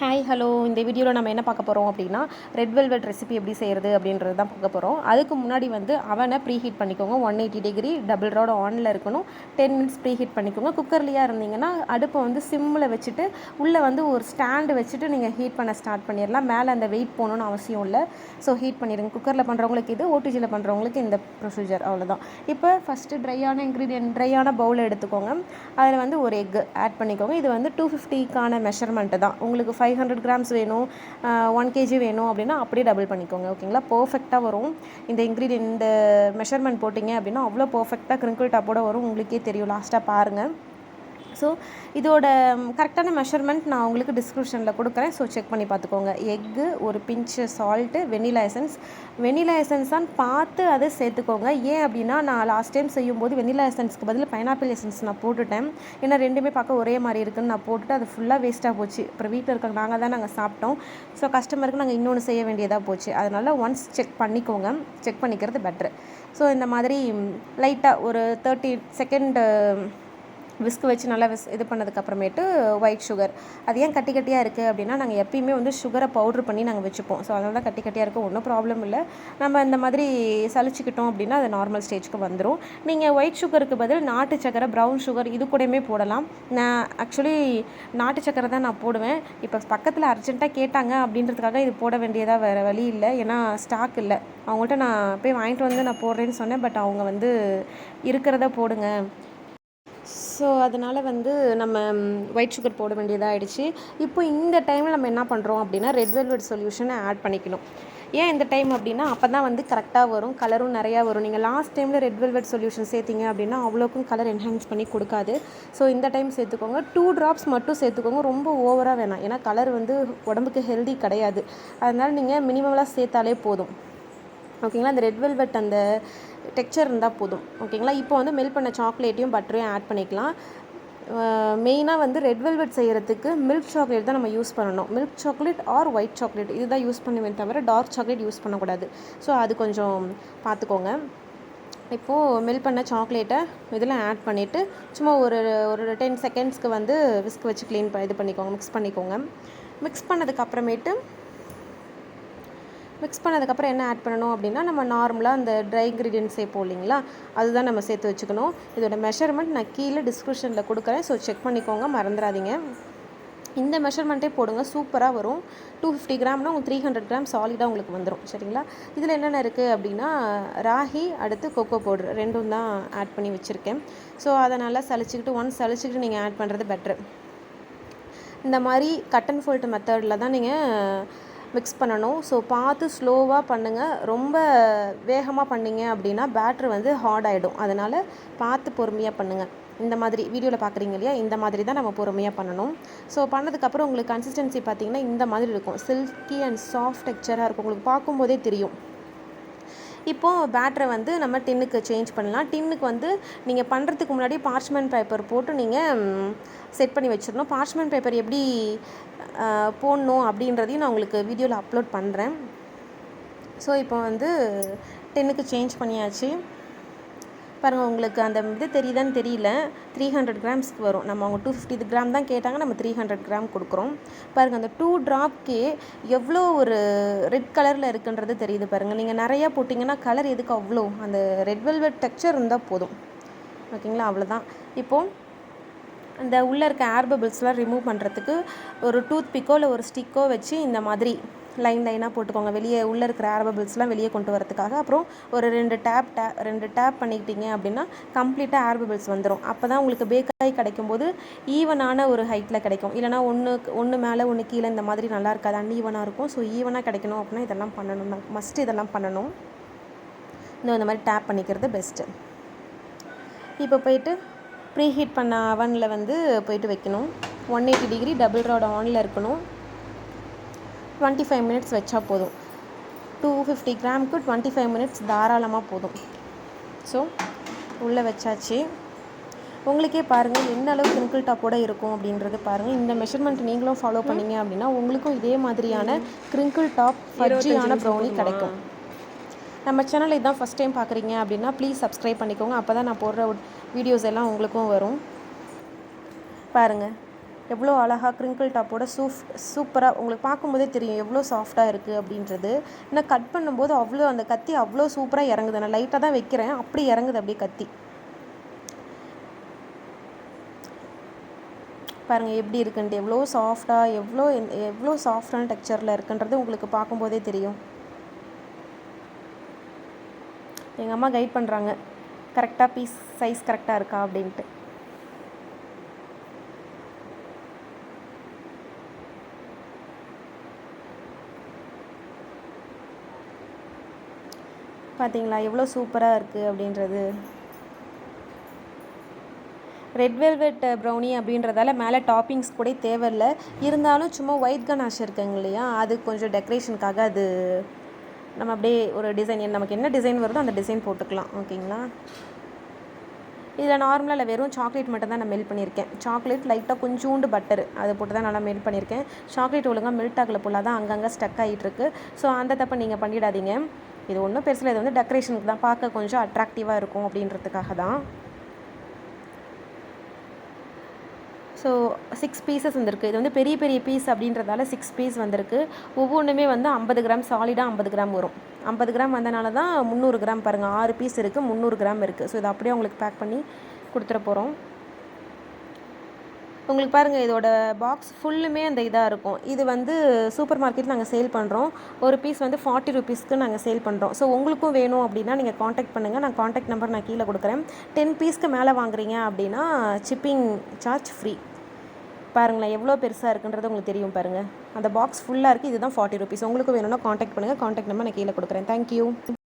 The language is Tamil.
ஹாய் ஹலோ இந்த வீடியோவில் நம்ம என்ன பார்க்க போகிறோம் அப்படின்னா ரெட் வெல்வெட் ரெசிபி எப்படி செய்கிறது அப்படின்றது தான் பார்க்க போகிறோம். அதுக்கு முன்னாடி அவனை ப்ரீ ஹீட் பண்ணிக்கோங்க. 180 டிகிரி டபுள் ரோட ஆனில் இருக்கணும். 10 மினிட்ஸ் ப்ரீ ஹீட் பண்ணிக்கோங்க. குக்கர்லையாக இருந்தீங்கன்னா அடுப்பை சிம்மில் வச்சுட்டு உள்ளே ஒரு ஸ்டாண்டு வச்சுட்டு நீங்கள் ஹீட் பண்ண ஸ்டார்ட் பண்ணிடலாம். மேலே அந்த வெயிட் போகணுன்னு அவசியம் இல்லை. ஸோ ஹீட் பண்ணிடுங்க. குக்கரில் பண்ணுறவங்களுக்கு இது, ஓடிஜியில் பண்ணுறவங்களுக்கு இந்த ப்ரொசீஜர், அவ்வளோதான். இப்போ ஃபஸ்ட்டு ட்ரையான பவுல் எடுத்துக்கோங்க. அதில் ஒரு எக் ஆட் பண்ணிக்கோங்க. இது 250க்கான மெஷர்மெண்ட்டு தான். உங்களுக்கு 500 கிராம்ஸ் வேணும், 1 kg வேணும் அப்படின்னா அப்படியே டபுள் பண்ணிக்கோங்க. ஓகேங்களா? பர்ஃபெக்டாக வரும். இந்த மெஷர்மெண்ட் போட்டிங்க அப்படின்னா அவ்வளோ பர்ஃபெக்டாக கிரிங்கிள் டாப்போட வரும். உங்களுக்கே தெரியும், லாஸ்ட்டாக பாருங்கள். ஸோ இதோட கரெக்டான மெஷர்மெண்ட் நான் உங்களுக்கு டிஸ்கிரிப்ஷனில் கொடுக்குறேன். ஸோ செக் பண்ணி பார்த்துக்கோங்க. எக்கு, ஒரு பிஞ்சு சால்ட்டு, வெனிலா எசன்ஸ் தான் பார்த்து அதை சேர்த்துக்கோங்க. ஏன் அப்படின்னா நான் லாஸ்ட் டைம் செய்யும்போது வெனிலா எசன்ஸ்க்கு பதில் பைனாப்பிள் எசன்ஸ் நான் போட்டுட்டேன். ஏன்னா ரெண்டுமே பார்க்க ஒரே மாதிரி இருக்குன்னு நான் போட்டுட்டு அது ஃபுல்லாக வேஸ்ட்டாக போச்சு. அப்புறம் வீட்டில் இருக்க நாங்கள் சாப்பிட்டோம். ஸோ கஸ்டமருக்கு நாங்கள் இன்னொன்று செய்ய வேண்டியதாக போச்சு. அதனால் ஒன்ஸ் செக் பண்ணிக்கோங்க. செக் பண்ணிக்கிறது பெட்ரு. ஸோ இந்த மாதிரி லைட்டாக ஒரு 30 செகண்ட் விஸ்க் வச்சு நல்லா இது பண்ணதுக்கப்புறமேட்டு ஒயிட் சுகர். அது ஏன் கட்டி கட்டியாக இருக்குது அப்படின்னா நாங்கள் எப்பயுமே சுகரை பவுட்ரு பண்ணி நாங்கள் வச்சுப்போம். ஸோ அதனால தான் கட்டி கட்டியாக இருக்குது. ஒன்றும் ப்ராப்ளம் இல்லை. நம்ம இந்த மாதிரி சலிச்சுக்கிட்டோம் அப்படின்னா அது நார்மல் ஸ்டேஜ்க்கு வந்துடும். நீங்கள் ஒயிட் சுகருக்கு பதில் நாட்டு சக்கரை, ப்ரௌன் சுகர் இது கூடயுமே போடலாம். நான் ஆக்சுவலி நாட்டு சக்கரை தான் நான் போடுவேன். இப்போ பக்கத்தில் அர்ஜென்ட்டாக கேட்டாங்க அப்படின்றதுக்காக இது போட வேண்டியதாக வேறு வழி இல்லை. ஏன்னா ஸ்டாக் இல்லை. அவங்கள்ட்ட நான் போய் வாங்கிட்டு நான் போடுறேன்னு சொன்னேன். பட் அவங்க இருக்கிறத போடுங்க. ஸோ அதனால் நம்ம ஒயிட் சுகர் போட வேண்டியதாக ஆகிடுச்சு. இப்போ இந்த டைமில் நம்ம என்ன பண்ணுறோம் அப்படின்னா ரெட் வெல்வெட் சொல்யூஷனை ஆட் பண்ணிக்கணும். ஏன் இந்த டைம் அப்படின்னா அப்போ தான் கரெக்டாக வரும், கலரும் நிறையா வரும். நீங்கள் லாஸ்ட் டைமில் ரெட் வெல்வெட் சொல்யூஷன் சேர்த்திங்க அப்படின்னா அவ்வளோக்கும் கலர் என்ஹான்ஸ் பண்ணி கொடுக்காது. ஸோ இந்த டைம் சேர்த்துக்கோங்க. 2 drops மட்டும் சேர்த்துக்கோங்க. ரொம்ப ஓவராக வேணாம். ஏன்னா கலர் உடம்புக்கு ஹெல்தி கிடையாது. அதனால் நீங்கள் மினிமலாக சேர்த்தாலே போதும். ஓகேங்களா? அந்த ரெட் வெல்வெட் அந்த டெக்ஸ்சர் இருந்தால் போதும். ஓகேங்களா? இப்போ மெல்ட் பண்ண சாக்லேட்டையும் பட்டரையும் ஆட் பண்ணிக்கலாம். மெயினாக ரெட் வெல்வெட் செய்கிறதுக்கு மில்க் சாக்லேட் தான் நம்ம யூஸ் பண்ணணும். Milk chocolate or white chocolate இதுதான் யூஸ் பண்ணுவேன் தவிர டார்க் சாக்லேட் யூஸ் பண்ணக்கூடாது. ஸோ அது கொஞ்சம் பார்த்துக்கோங்க. இப்போது மெல்ட் பண்ண சாக்லேட்டை இதில் ஆட் பண்ணிவிட்டு சும்மா ஒரு 10 செகண்ட்ஸ்க்கு விஸ்க் வச்சு இது பண்ணிக்கோங்க, மிக்ஸ் பண்ணிக்கோங்க. மிக்ஸ் பண்ணதுக்கப்புறம் என்ன ஆட் பண்ணணும் அப்படின்னா நம்ம நார்மலாக அந்த ட்ரை இன்க்ரீடியன்ட் சேர்ப்போம் இல்லைங்களா, அதுதான் நம்ம சேர்த்து வச்சுக்கணும். இதோட மெஷர்மெண்ட் நான் கீழே டிஸ்கிரிப்ஷனில் கொடுக்குறேன். ஸோ செக் பண்ணிக்கோங்க, மறந்துடாதீங்க. இந்த மெஷர்மெண்ட்டே போடுங்க, சூப்பராக வரும். 250 கிராம்னா 300 கிராம் சாலிடாக உங்களுக்கு வந்துடும். சரிங்களா? இதில் என்னென்ன இருக்குது அப்படின்னா ராகி, அடுத்து கொக்கோ பவுட்ரு ரெண்டும் தான் ஆட் பண்ணி வச்சுருக்கேன். ஸோ அதை நல்லா சலிச்சுக்கிட்டு நீங்கள் ஆட் பண்ணுறது பெட்ரு. இந்த மாதிரி கட் அண்ட் ஃபோல்ட் மெத்தடில் தான் நீங்கள் மிக்ஸ் பண்ணணும். ஸோ பார்த்து ஸ்லோவாக பண்ணுங்கள். ரொம்ப வேகமாக பண்ணிங்க அப்படின்னா பேட்ரு ஹார்ட் ஆகிடும். அதனால் பார்த்து பொறுமையாக பண்ணுங்கள். இந்த மாதிரி வீடியோவில் பார்க்குறீங்க இல்லையா, இந்த மாதிரி தான் நம்ம பொறுமையாக பண்ணணும். ஸோ பண்ணதுக்கப்புறம் உங்களுக்கு கன்சிஸ்டன்சி பார்த்திங்கன்னா இந்த மாதிரி இருக்கும். சில்கி அண்ட் சாஃப்ட் டெக்ஸ்சராக இருக்கும். உங்களுக்கு பார்க்கும்போதே தெரியும். இப்போது பேட்டரை நம்ம டின்னுக்கு சேஞ்ச் பண்ணலாம். டின்னுக்கு நீங்கள் பண்ணுறதுக்கு முன்னாடி பார்ச்மெண்ட் பேப்பர் போட்டு நீங்கள் செட் பண்ணி வச்சிடணும். பார்ச்மெண்ட் பேப்பர் எப்படி போடணும் அப்படின்றதையும் நான் உங்களுக்கு வீடியோவில் அப்லோட் பண்ணுறேன். ஸோ இப்போ டின்னுக்கு சேஞ்ச் பண்ணியாச்சு. பாருங்கள், உங்களுக்கு அந்த இது தெரியுதான்னு தெரியல. 300 கிராம்ஸ்க்கு வரும். நம்ம அவங்க 250 கிராம் தான் கேட்டாங்க, நம்ம 300 கிராம் கொடுக்குறோம். பாருங்கள், அந்த 2 ட்ராப்க்கே எவ்வளோ ஒரு ரெட் கலரில் இருக்குன்றது தெரியுது. பாருங்கள், நீங்கள் நிறையா போட்டிங்கன்னா கலர் எதுக்கு அவ்வளோ, அந்த ரெட் வெல்வெட் டெக்ஸ்சர் இருந்தால் போதும். ஓகேங்களா? அவ்வளோதான். இப்போது அந்த உள்ளே இருக்க ஏர் பபிள்ஸ்லாம் ரிமூவ் பண்ணுறதுக்கு ஒரு டூத் பிக்கோ இல்லை ஒரு ஸ்டிக்கோ வச்சு இந்த மாதிரி லைனாக போட்டுக்கோங்க. வெளியே உள்ளே இருக்கிற ஏர் பபிள்ஸ்லாம் வெளியே கொண்டு வரதுக்காக. அப்புறம் ஒரு 2 டேப் பண்ணிக்கிட்டீங்க அப்படின்னா கம்ப்ளீட்டாக ஏர் பபிள்ஸ் வந்துடும். அப்போ தான் உங்களுக்கு பேக்காய் கிடைக்கும்போது ஈவனான ஒரு ஹைட்டில் கிடைக்கும். இல்லைனா ஒன்று மேலே ஒன்று கீழே இந்த மாதிரி நல்லா இருக்காது, அன்ஈவனாக இருக்கும். ஸோ ஈவனாக கிடைக்கணும் அப்படின்னா இதெல்லாம் பண்ணணும். மஸ்ட்டு இதெல்லாம் பண்ணணும். இந்த மாதிரி டேப் பண்ணிக்கிறது பெஸ்ட்டு. இப்போ போயிட்டு ப்ரீ ஹீட் பண்ண அவனில் போயிட்டு வைக்கணும். 180 டிகிரி டபுள் ரோட ஆனில் இருக்கணும். 25 மினிட்ஸ் வச்சா போதும். 250 கிராமுக்கு 25 மினிட்ஸ் தாராளமாக போதும். ஸோ உள்ளே வச்சாச்சு. உங்களுக்கே பாருங்கள் என்ன அளவு கிரிங்கிள் டாப்போடு இருக்கும் அப்படின்றது பாருங்கள். இந்த மெஷர்மெண்ட் நீங்களும் ஃபாலோ பண்ணிங்க அப்படின்னா உங்களுக்கும் இதே மாதிரியான கிரிங்கிள் டாப் ஃபஜ்ஜியான ப்ரௌனி கிடைக்கும். நம்ம சேனலை இதான் ஃபஸ்ட் டைம் பார்க்குறீங்க அப்படின்னா ப்ளீஸ் சப்ஸ்கிரைப் பண்ணிக்கோங்க. அப்போ தான் நான் போடுற வீடியோஸ் எல்லாம் உங்களுக்கும் வரும். பாருங்கள், எவ்வளோ அழகாக க்ரிங்கிள் டாப்போட சூப்பராக உங்களுக்கு பார்க்கும்போதே தெரியும் எவ்வளோ சாஃப்டாக இருக்குது அப்படின்றது. ஏன்னா கட் பண்ணும்போது அவ்வளோ அந்த கத்தி அவ்வளோ சூப்பராக இறங்குது. நான் லைட்டாக தான் வைக்கிறேன், அப்படி இறங்குது அப்படியே கத்தி. பாருங்கள் எப்படி இருக்குன்ட்டு, எவ்வளோ சாஃப்டாக எவ்வளோ சாஃப்டான டெக்ஸ்சரில் இருக்குன்றது உங்களுக்கு பார்க்கும்போதே தெரியும். எங்கள் அம்மா கைட் பண்ணுறாங்க கரெக்டாக பீஸ் சைஸ் கரெக்டாக இருக்கா அப்படின்ட்டு. பார்த்தீங்களா எவ்வளோ சூப்பராக இருக்குது அப்படின்றது. ரெட் வெல்வெட் ப்ரௌனி அப்படின்றதால மேலே டாப்பிங்ஸ் கூட தேவையில்லை. இருந்தாலும் சும்மா ஒயிட் கனாஷ் இருக்குங்க இல்லையா, அது கொஞ்சம் டெக்கரேஷனுக்காக அது நம்ம அப்படியே ஒரு டிசைன் நமக்கு என்ன டிசைன் வருதோ அந்த டிசைன் போட்டுக்கலாம். ஓகேங்களா. இதில் நார்மலாக இல்லை, வெறும் சாக்லேட் மட்டும் தான் நான் மெல்ட் பண்ணியிருக்கேன். சாக்லேட் லைட்டாக கொஞ்சோண்டு பட்டர் அதை போட்டு தான் நல்லா மெல்ட் பண்ணியிருக்கேன். சாக்லேட் ஒழுங்காக மெல்ட் ஆகலை போல தான் அங்கங்கே ஸ்டக் ஆகிட்டுருக்கு. ஸோ அந்த தப்பை நீங்கள் பண்ணிடாதீங்க. இது ஒன்றும் பெருசில், இது வந்து டெக்கரேஷனுக்கு தான், பார்க்க கொஞ்சம் அட்ராக்டிவாக இருக்கும் அப்படின்றதுக்காக தான். ஸோ 6 பீசஸ் வந்திருக்கு. இது வந்து பெரிய பெரிய பீஸ் அப்படின்றதால 6 பீஸ் வந்திருக்கு. ஒவ்வொன்றுமே வந்து 50 கிராம், சாலிடாக 50 கிராம் வரும். 50 கிராம் வந்தனால தான் 300 கிராம் பாருங்கள், 6 பீஸ் இருக்குது, 300 கிராம் இருக்குது. ஸோ இதை அப்படியே உங்களுக்கு பேக் பண்ணி கொடுத்துட போகிறோம். உங்களுக்கு பாருங்கள் இதோட பாக்ஸ் ஃபுல்லுமே அந்த இதாக இருக்கும். இது வந்து சூப்பர் மார்க்கெட்டில் நாங்கள் சேல் பண்ணுறோம். ஒரு பீஸ் வந்து 40 ருபீஸ்க்கு நாங்கள் சேல் பண்ணுறோம். ஸோ உங்களுக்கும் வேணும் அப்படின்னா நீங்கள் காண்டாக்ட் பண்ணுங்கள். நான் காண்டாக்ட் நம்பர் நான் கீழே கொடுக்குறேன். 10 பீஸ்க்கு மேலே வாங்குறீங்க அப்படின்னா ஷிப்பிங் சார்ஜ் ஃப்ரீ. பாருங்களேன் எவ்வளோ பெருசாக இருக்குன்றது உங்களுக்கு தெரியும் பாருங்கள். அந்த பாக்ஸ் ஃபுல்லாக இருக்குது. இதுதான் 40 ருபீஸ். உங்களுக்கு வேணும்னா காண்டாக்ட் பண்ணுங்கள். காண்டாக்ட் நம்பர் நான் கீழே கொடுக்குறேன். தேங்க்யூ.